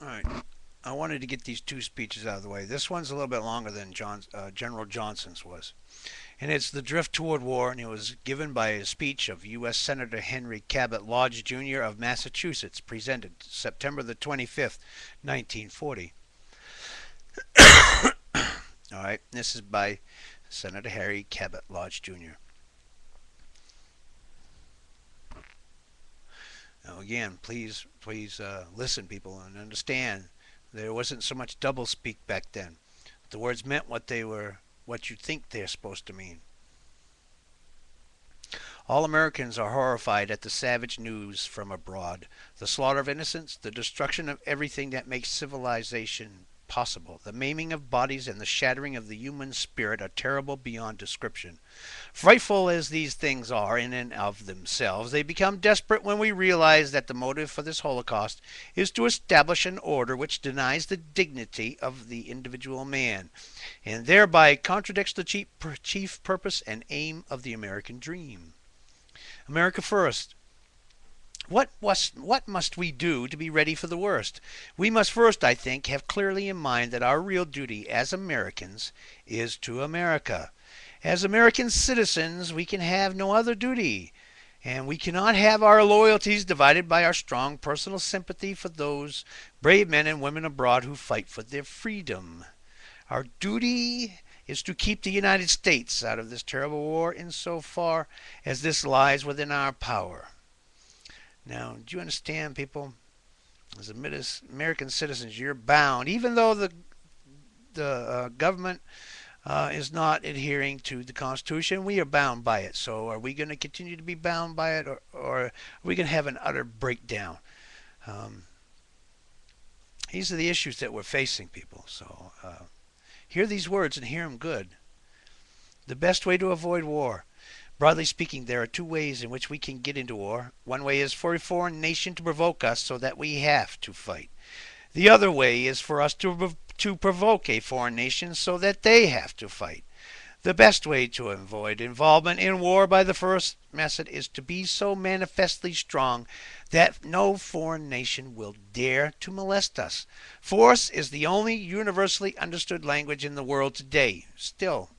All right. I wanted to get these two speeches out of the way. This one's a little bit longer than General Johnson's was. And it's The Drift Toward War, and it was given by a speech of U.S. Senator Henry Cabot Lodge, Jr. of Massachusetts, presented September the 25th, 1940. All right, this is by Senator Henry Cabot Lodge, Jr. Now, again, please listen, people, and understand there wasn't so much double speak back then. The words meant what you think they're supposed to mean. All Americans are horrified at the savage news from abroad, the slaughter of innocents, the destruction of everything that makes civilization possible. The maiming of bodies and the shattering of the human spirit are terrible beyond description. Frightful as these things are in and of themselves, they become desperate when we realize that the motive for this Holocaust is to establish an order which denies the dignity of the individual man, and thereby contradicts the chief purpose and aim of the American dream. America first. What must we do to be ready for the worst? We must first, I think, have clearly in mind that our real duty as Americans is to America. As American citizens, we can have no other duty, and we cannot have our loyalties divided by our strong personal sympathy for those brave men and women abroad who fight for their freedom. Our duty is to keep the United States out of this terrible war insofar as this lies within our power. Now, do you understand, people? As American citizens, you're bound, even though the government is not adhering to the Constitution, we are bound by it. So are we going to continue to be bound by it, or are we going to have an utter breakdown? These are the issues that we're facing, people. So hear these words and hear them good. The best way to avoid war. Broadly speaking, there are two ways in which we can get into war. One way is for a foreign nation to provoke us so that we have to fight. The other way is for us to provoke a foreign nation so that they have to fight. The best way to avoid involvement in war by the first method is to be so manifestly strong that no foreign nation will dare to molest us. Force is the only universally understood language in the world today. Still,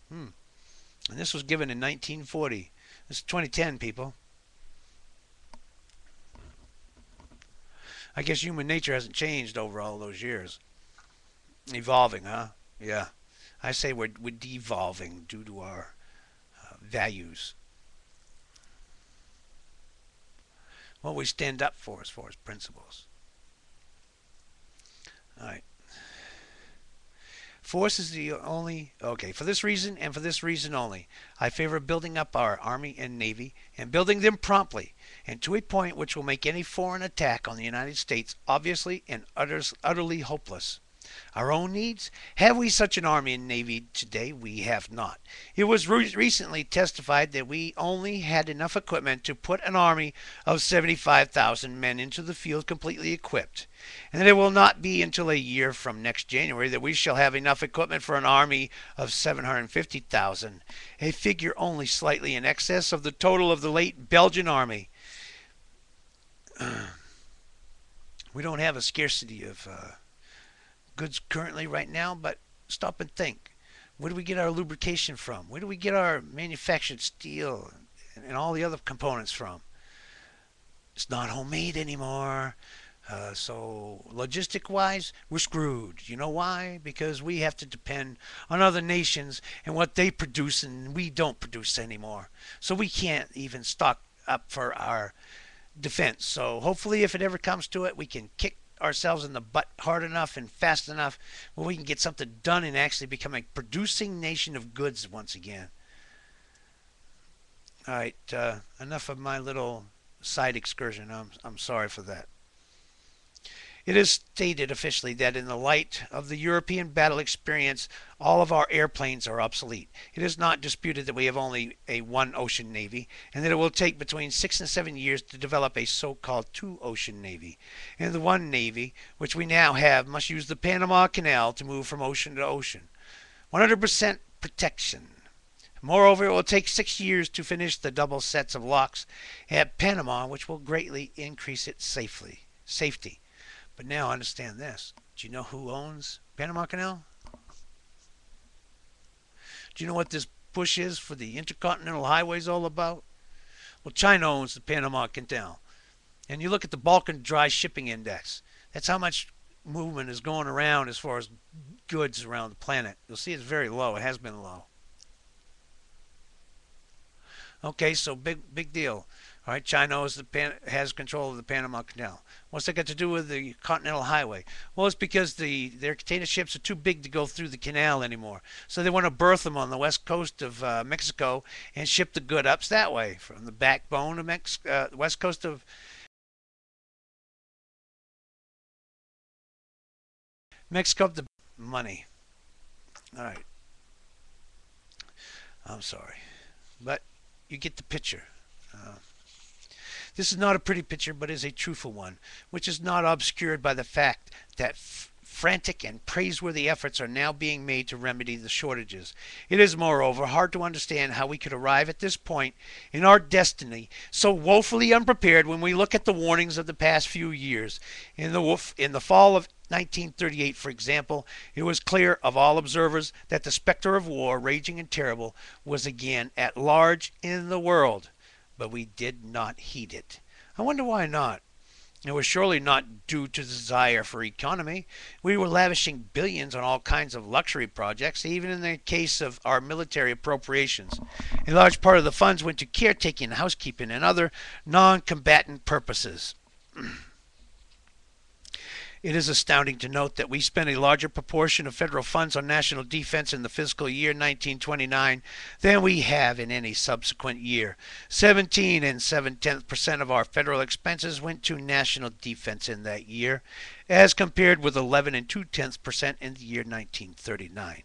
and this was given in 1940. This is 2010, people. I guess human nature hasn't changed over all those years. Evolving, huh? Yeah. I say we're devolving due to our values. What we stand up for as far as principles. All right. Force is the only... Okay, for this reason and for this reason only, I favor building up our Army and Navy and building them promptly and to a point which will make any foreign attack on the United States obviously and utterly hopeless. Our own needs? Have we such an Army and Navy today? We have not. It was recently testified that we only had enough equipment to put an army of 75,000 men into the field completely equipped, and that it will not be until a year from next January that we shall have enough equipment for an army of 750,000, a figure only slightly in excess of the total of the late Belgian army. We don't have a scarcity of goods currently right now, but stop and think. Where do we get our lubrication from? Where do we get our manufactured steel and all the other components from? It's not homemade anymore. So logistic-wise, we're screwed. You know why? Because we have to depend on other nations and what they produce, and we don't produce anymore. So we can't even stock up for our defense. So hopefully if it ever comes to it, we can kick ourselves in the butt hard enough and fast enough where we can get something done and actually become a producing nation of goods once again. All right, enough of my little side excursion. I'm sorry for that. It is stated officially that in the light of the European battle experience, all of our airplanes are obsolete. It is not disputed that we have only a one ocean navy, and that it will take between 6 and 7 years to develop a so-called two ocean navy. And the one navy, which we now have, must use the Panama Canal to move from ocean to ocean. 100% protection. Moreover, it will take 6 years to finish the double sets of locks at Panama, which will greatly increase its safety. But now understand this. Do you know who owns Panama Canal? Do you know what this push is for the intercontinental highways all about? Well, China owns the Panama Canal. And you look at the Balkan Dry Shipping Index. That's how much movement is going around as far as goods around the planet. You'll see it's very low. It has been low. Okay, so big deal. All right, China has control of the Panama Canal. What's that got to do with the Continental Highway? Well, it's because their container ships are too big to go through the canal anymore. So they want to berth them on the west coast of Mexico and ship the good ups that way from the backbone of the west coast of Mexico up the money. All right, I'm sorry, but you get the picture. Uh, This is not a pretty picture, but is a truthful one, which is not obscured by the fact that frantic and praiseworthy efforts are now being made to remedy the shortages. It is, moreover, hard to understand how we could arrive at this point in our destiny so woefully unprepared when we look at the warnings of the past few years. In the fall of 1938, for example, it was clear of all observers that the specter of war, raging and terrible, was again at large in the world. But we did not heed it. I wonder why not. It was surely not due to the desire for economy. We were lavishing billions on all kinds of luxury projects, even in the case of our military appropriations. A large part of the funds went to caretaking, housekeeping, and other non-combatant purposes. It is astounding to note that we spent a larger proportion of federal funds on national defense in the fiscal year 1929 than we have in any subsequent year. 17 and 7/10% of our federal expenses went to national defense in that year, as compared with 11 and 2/10% in the year 1939.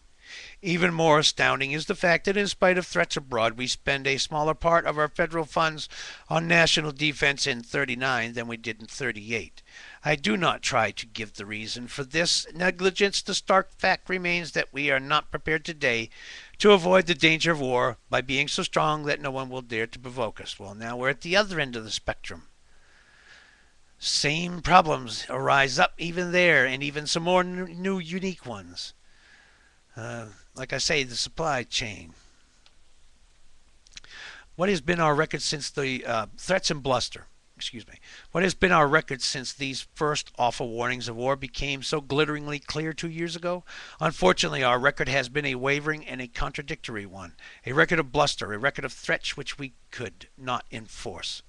Even more astounding is the fact that in spite of threats abroad, we spend a smaller part of our federal funds on national defense in 39 than we did in 38. I do not try to give the reason for this negligence. The stark fact remains that we are not prepared today to avoid the danger of war by being so strong that no one will dare to provoke us. Well, now we're at the other end of the spectrum. Same problems arise up even there, and even some more new unique ones. Like I say, the supply chain. What has been our record since the threats and bluster? Excuse me. What has been our record since these first awful warnings of war became so glitteringly clear 2 years ago? Unfortunately, our record has been a wavering and a contradictory one. A record of bluster, a record of threats which we could not enforce.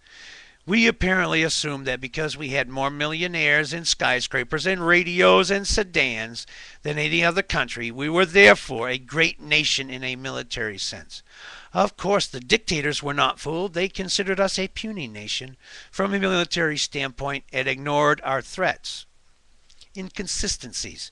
We apparently assumed that because we had more millionaires and skyscrapers and radios and sedans than any other country, we were therefore a great nation in a military sense. Of course, the dictators were not fooled. They considered us a puny nation from a military standpoint and ignored our threats. Inconsistencies.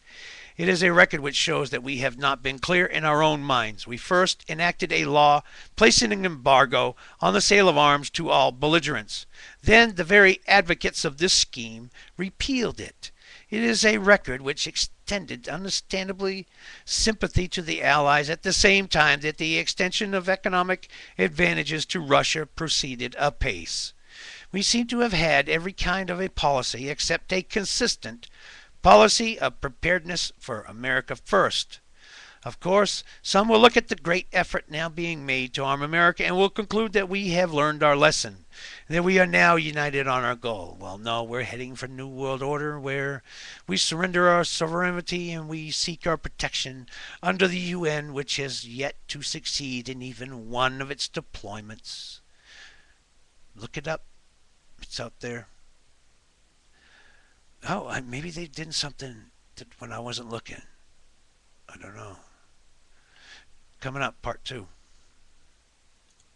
It is a record which shows that we have not been clear in our own minds. We first enacted a law placing an embargo on the sale of arms to all belligerents. Then the very advocates of this scheme repealed it. It is a record which extended, understandably, sympathy to the Allies at the same time that the extension of economic advantages to Russia proceeded apace. We seem to have had every kind of a policy except a consistent policy of preparedness for America first. Of course, some will look at the great effort now being made to arm America and will conclude that we have learned our lesson, that we are now united on our goal. Well, no, we're heading for a new world order where we surrender our sovereignty and we seek our protection under the UN, which has yet to succeed in even one of its deployments. Look it up. It's out there. Oh, maybe they did something when I wasn't looking. I don't know. Coming up, part 2.